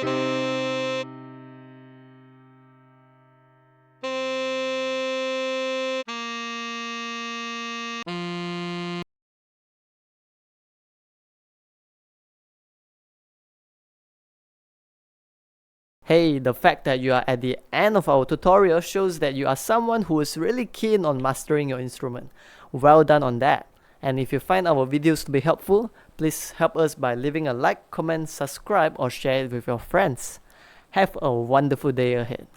Hey, the fact that you are at the end of our tutorial shows that you are someone who is really keen on mastering your instrument. Well done on that. And if you find our videos to be helpful, please help us by leaving a like, comment, subscribe, or share it with your friends. Have a wonderful day ahead.